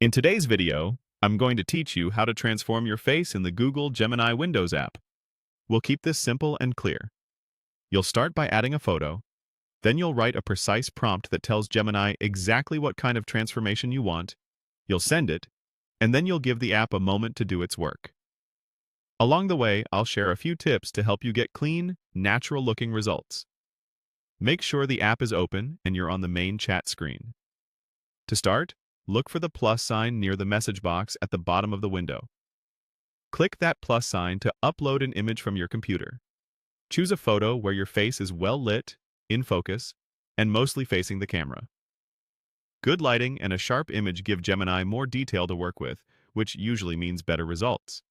In today's video, I'm going to teach you how to transform your face in the Google Gemini Windows app. We'll keep this simple and clear. You'll start by adding a photo, then you'll write a precise prompt that tells Gemini exactly what kind of transformation you want, you'll send it, and then you'll give the app a moment to do its work. Along the way, I'll share a few tips to help you get clean, natural-looking results. Make sure the app is open and you're on the main chat screen. To start, look for the plus sign near the message box at the bottom of the window. Click that plus sign to upload an image from your computer. Choose a photo where your face is well lit, in focus, and mostly facing the camera. Good lighting and a sharp image give Gemini more detail to work with, which usually means better results.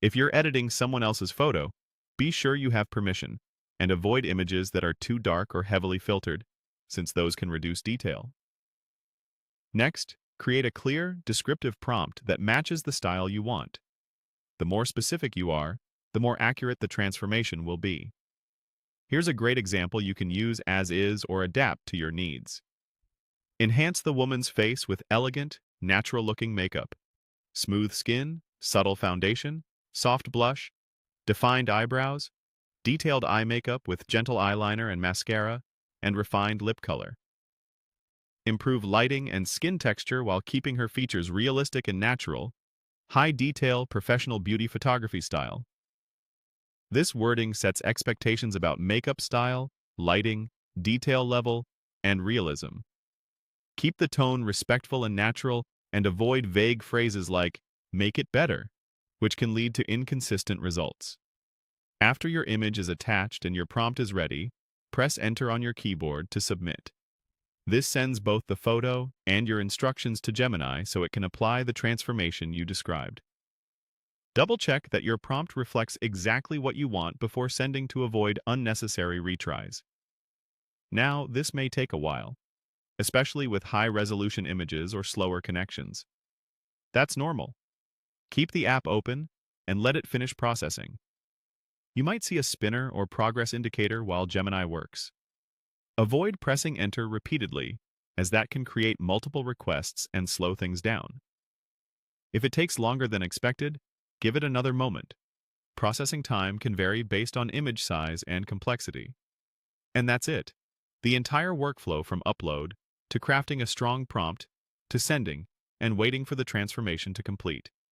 If you're editing someone else's photo, be sure you have permission, and avoid images that are too dark or heavily filtered, since those can reduce detail. Next, create a clear, descriptive prompt that matches the style you want. The more specific you are, the more accurate the transformation will be. Here's a great example you can use as is or adapt to your needs. Enhance the woman's face with elegant, natural-looking makeup. Smooth skin, subtle foundation, soft blush, defined eyebrows, detailed eye makeup with gentle eyeliner and mascara, and refined lip color. Improve lighting and skin texture while keeping her features realistic and natural. High detail, professional beauty photography style. This wording sets expectations about makeup style, lighting, detail level, and realism. Keep the tone respectful and natural, and avoid vague phrases like, "make it better," which can lead to inconsistent results. After your image is attached and your prompt is ready, press Enter on your keyboard to submit. This sends both the photo and your instructions to Gemini so it can apply the transformation you described. Double-check that your prompt reflects exactly what you want before sending to avoid unnecessary retries. Now, this may take a while, especially with high-resolution images or slower connections. That's normal. Keep the app open and let it finish processing. You might see a spinner or progress indicator while Gemini works. Avoid pressing Enter repeatedly, as that can create multiple requests and slow things down. If it takes longer than expected, give it another moment. Processing time can vary based on image size and complexity. And that's it. The entire workflow from upload, to crafting a strong prompt, to sending, and waiting for the transformation to complete.